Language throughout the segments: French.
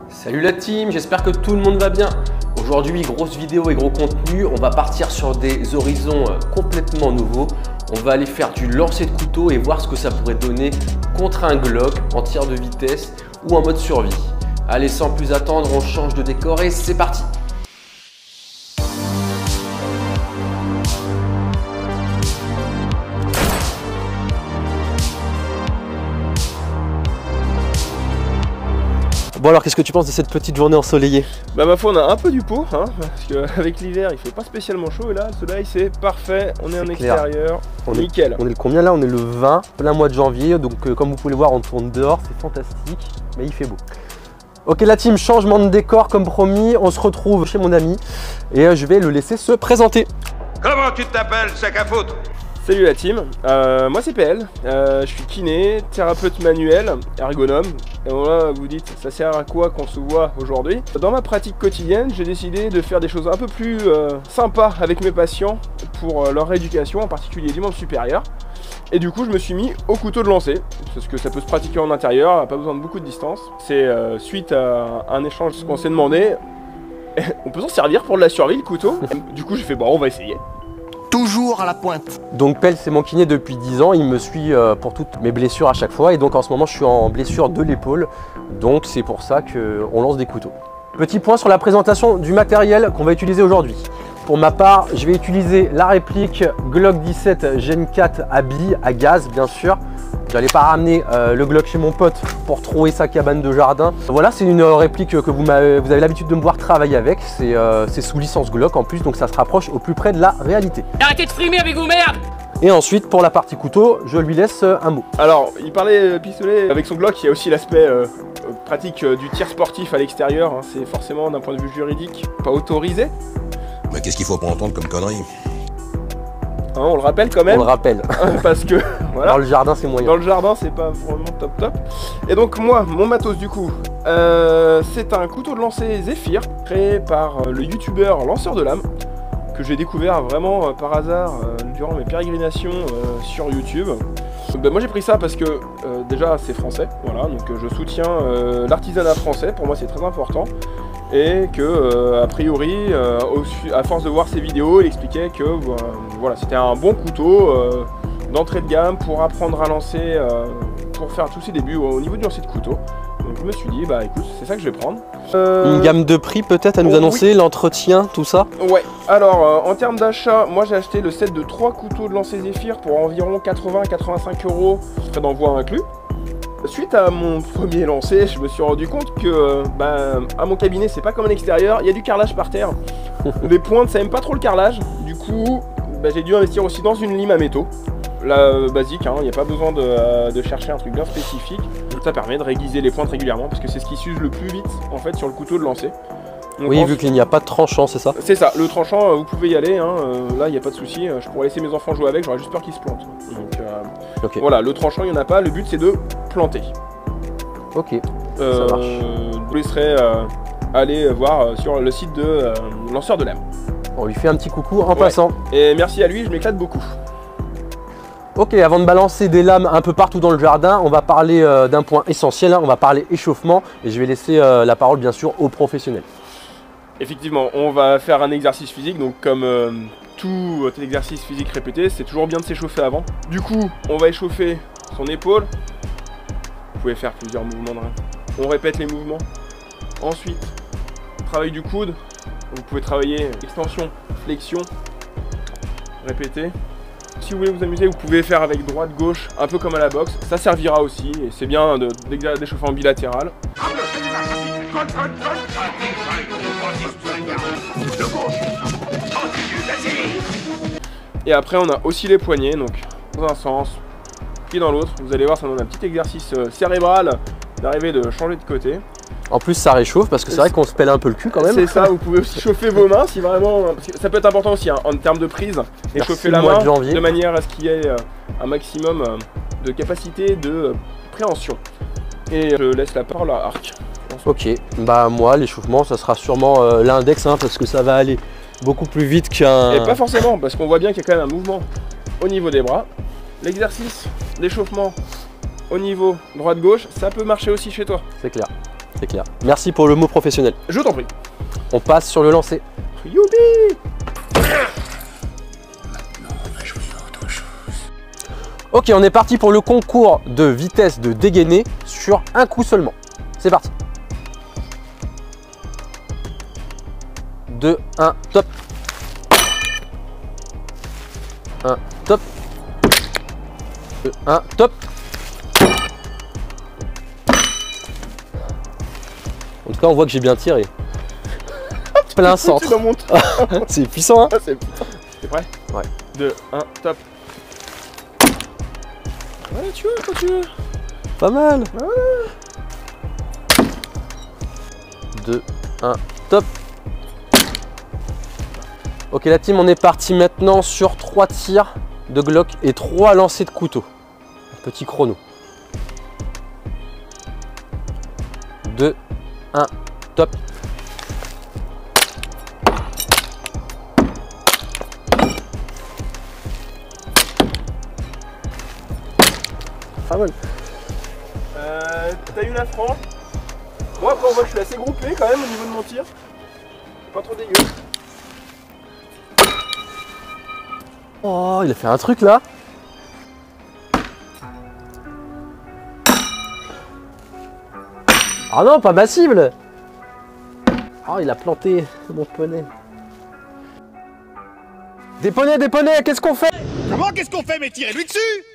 Salut la team, j'espère que tout le monde va bien. Aujourd'hui, grosse vidéo et gros contenu, on va partir sur des horizons complètement nouveaux. On va aller faire du lancer de couteau et voir ce que ça pourrait donner contre un Glock en tir de vitesse ou en mode survie. Allez, sans plus attendre, on change de décor et c'est parti. Bon alors, qu'est-ce que tu penses de cette petite journée ensoleillée? Bah ma foi, on a un peu du pot, hein, parce qu'avec l'hiver il fait pas spécialement chaud et là le soleil c'est parfait, on est en extérieur, nickel. On est le combien là? On est le 20, plein mois de janvier, donc comme vous pouvez le voir on tourne dehors, c'est fantastique, mais il fait beau. Ok la team, changement de décor comme promis, on se retrouve chez mon ami et je vais le laisser se présenter. Comment tu t'appelles, sac à foutre? Salut la team, moi c'est PL, je suis kiné, thérapeute manuel, ergonome. Et voilà, vous dites, ça sert à quoi qu'on se voit aujourd'hui? Dans ma pratique quotidienne, j'ai décidé de faire des choses un peu plus sympas avec mes patients pour leur rééducation, en particulier du membre supérieur. Et du coup, je me suis mis au couteau de lancer, parce que ça peut se pratiquer en intérieur, pas besoin de beaucoup de distance. C'est suite à un échange qu'on s'est demandé, on peut s'en servir pour de la survie le couteau? Du coup, j'ai fait, bon, on va essayer. Toujours à la pointe. Donc Pell c'est mon kiné depuis 10 ans, il me suit pour toutes mes blessures à chaque fois et donc en ce moment je suis en blessure de l'épaule, donc c'est pour ça qu'on lance des couteaux. Petit point sur la présentation du matériel qu'on va utiliser aujourd'hui. Pour ma part, je vais utiliser la réplique Glock 17 Gen 4 à billes, à gaz bien sûr. J'allais pas ramener le Glock chez mon pote pour trouver sa cabane de jardin. Voilà, c'est une réplique que vous avez l'habitude de me voir travailler avec. C'est sous licence Glock en plus, donc ça se rapproche au plus près de la réalité. Arrêtez de frimer avec vous, merde! Et ensuite, pour la partie couteau, je lui laisse un mot. Alors, il parlait pistolet avec son Glock, il y a aussi l'aspect pratique du tir sportif à l'extérieur. Hein. C'est forcément d'un point de vue juridique pas autorisé. Mais qu'est-ce qu'il faut pour entendre comme connerie? Hein, on le rappelle quand même. On le rappelle. Parce que voilà. Dans le jardin, c'est moyen. Dans le jardin, c'est pas vraiment top. Et donc moi, mon matos du coup, c'est un couteau de lancer Zephyr créé par le youtubeur Lanceur de Lame que j'ai découvert vraiment par hasard durant mes pérégrinations sur YouTube. Ben, moi j'ai pris ça parce que déjà c'est français, voilà, donc je soutiens l'artisanat français, pour moi c'est très important. Et que a priori, à force de voir ses vidéos, il expliquait que voilà, c'était un bon couteau d'entrée de gamme pour apprendre à lancer, pour faire tous ses débuts au niveau du lancer de couteau. Donc je me suis dit, bah écoute, c'est ça que je vais prendre. Une gamme de prix peut-être à nous annoncer, oui. L'entretien, tout ça? Ouais, alors en termes d'achat, moi j'ai acheté le set de 3 couteaux de lancer Zephyr pour environ 80-85 €, frais d'envoi inclus. Suite à mon premier lancer, je me suis rendu compte que à mon cabinet, c'est pas comme à l'extérieur, il y a du carrelage par terre. Les pointes, ça aime pas trop le carrelage. Du coup, j'ai dû investir aussi dans une lime à métaux. La basique, il n'y a pas besoin de chercher un truc bien spécifique. Ça permet de réguiser les pointes régulièrement parce que c'est ce qui s'use le plus vite en fait sur le couteau de lancer. Donc, oui, vu qu'il n'y a pas de tranchant, c'est ça? C'est ça, le tranchant, vous pouvez y aller, hein, là il n'y a pas de souci, je pourrais laisser mes enfants jouer avec, j'aurais juste peur qu'ils se plantent. Donc okay. Voilà, le tranchant il n'y en a pas, le but c'est de planter. Ok, ça marche. Je vous laisserai aller voir sur le site de Lanceur de Lame. On lui fait un petit coucou en passant. Et merci à lui, je m'éclate beaucoup. Ok, avant de balancer des lames un peu partout dans le jardin, on va parler d'un point essentiel, hein, on va parler échauffement et je vais laisser la parole bien sûr aux professionnels. Effectivement, on va faire un exercice physique, donc comme tout exercice physique répété, c'est toujours bien de s'échauffer avant. Du coup, on va échauffer son épaule. Vous pouvez faire plusieurs mouvements de rein. On répète les mouvements. Ensuite, travail du coude. Vous pouvez travailler extension, flexion, répéter. Si vous voulez vous amuser, vous pouvez faire avec droite, gauche, un peu comme à la boxe. Ça servira aussi et c'est bien d'échauffer en bilatéral. Et après on a aussi les poignets, donc dans un sens, puis dans l'autre. Vous allez voir, ça donne un petit exercice cérébral d'arriver de changer de côté. En plus ça réchauffe parce que c'est vrai qu'on se pèle un peu le cul quand même. C'est ça, vous pouvez aussi chauffer vos mains si vraiment, parce que ça peut être important aussi hein, en termes de prise, et chauffer la main de manière à ce qu'il y ait un maximum de capacité de préhension. Et je laisse la parole à Arc. Ok, bah moi l'échauffement ça sera sûrement l'index hein, parce que ça va aller beaucoup plus vite qu'un... Et pas forcément, parce qu'on voit bien qu'il y a quand même un mouvement au niveau des bras. L'exercice d'échauffement au niveau droite-gauche, ça peut marcher aussi chez toi. C'est clair. C'est clair. Merci pour le mot professionnel. Je t'en prie. On passe sur le lancer. Youpi! Ok, on est parti pour le concours de vitesse de dégainer sur un coup seulement. C'est parti. 2, 1, top. 1, top. 2, 1, top. En tout cas, on voit que j'ai bien tiré. Plein centre. C'est puissant, hein? T'es prêt? Ouais. 2, 1, top. Ouais, tu veux, quand tu veux. Pas mal. 2, 1, top. Ok la team, on est parti maintenant sur 3 tirs de Glock et 3 lancers de couteau. Petit chrono. 2, 1, top. Pas mal. T'as eu la frange. Moi après on voit que je suis assez groupé quand même au niveau de mon tir. Pas trop dégueu. Oh, il a fait un truc là. Ah non, pas ma cible. Oh, il a planté mon poney. Des poneys, qu'est-ce qu'on fait? Comment qu'est-ce qu'on fait, mais tirez-lui dessus?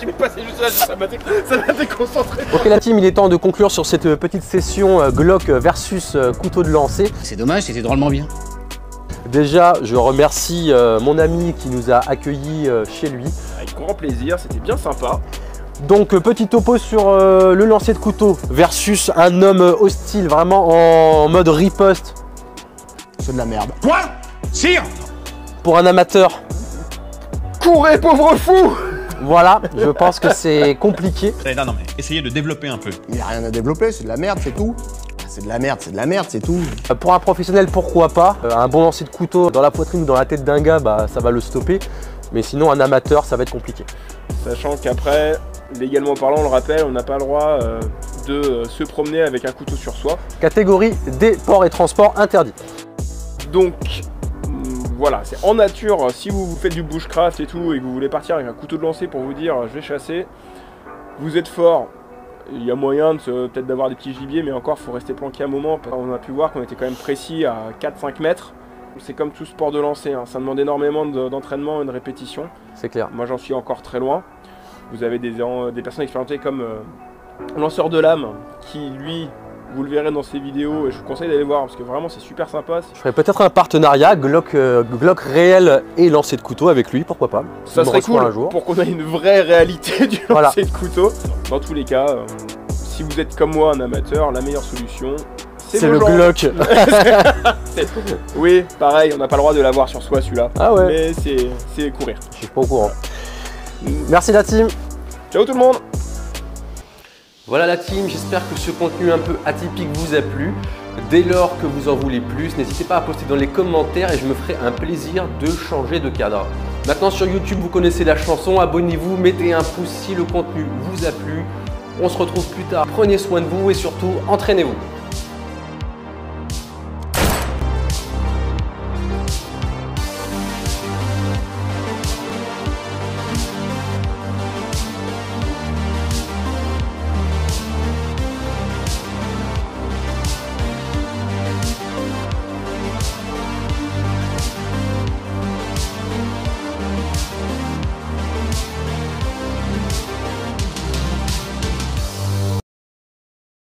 Qui m'est passé juste là, ça m'a déconcentré. Ok la team, il est temps de conclure sur cette petite session Glock versus couteau de lancer. C'est dommage, c'était drôlement bien. Déjà, je remercie mon ami qui nous a accueillis chez lui. Avec grand plaisir, c'était bien sympa. Donc petit topo sur le lancer de couteau versus un homme hostile, vraiment en mode riposte. C'est de la merde. Quoi? Sire? Pour un amateur, Courez pauvre fou! voilà, je pense que c'est compliqué. Non, mais essayez de développer un peu. Il n'y a rien à développer, c'est de la merde, c'est tout. C'est de la merde, c'est tout. Pour un professionnel, pourquoi pas. Un bon lancer de couteau dans la poitrine ou dans la tête d'un gars, bah, ça va le stopper. Mais sinon, un amateur, ça va être compliqué. Sachant qu'après, légalement parlant, on le rappelle, on n'a pas le droit de se promener avec un couteau sur soi. Catégorie des ports et transports interdits. Donc voilà, c'est en nature. Si vous faites du bushcraft et tout et que vous voulez partir avec un couteau de lancer pour vous dire je vais chasser, vous êtes fort. Il y a moyen peut-être d'avoir des petits gibiers, mais encore il faut rester planqué un moment. On a pu voir qu'on était quand même précis à 4-5 mètres. C'est comme tout sport de lancer, hein. Ça demande énormément d'entraînement et de répétition. C'est clair. Moi j'en suis encore très loin. Vous avez des personnes expérimentées comme Lanceur de Lame qui lui, vous le verrez dans ses vidéos et je vous conseille d'aller voir parce que vraiment c'est super sympa. Je ferais peut-être un partenariat Glock réel et lancer de couteau avec lui, pourquoi pas. Ça serait cool un jour. pour qu'on ait une vraie réalité du Voilà. lancer de couteau. Dans tous les cas, si vous êtes comme moi un amateur, la meilleure solution, c'est le Glock. Oui, pareil, on n'a pas le droit de l'avoir sur soi celui-là. Ah ouais. Mais c'est courir. Je suis pas au courant. Merci la team. Ciao tout le monde. Voilà la team, j'espère que ce contenu un peu atypique vous a plu. Dès lors que vous en voulez plus, n'hésitez pas à poster dans les commentaires et je me ferai un plaisir de changer de cadre. Maintenant sur YouTube, vous connaissez la chanson, abonnez-vous, mettez un pouce si le contenu vous a plu. On se retrouve plus tard, prenez soin de vous et surtout, entraînez-vous.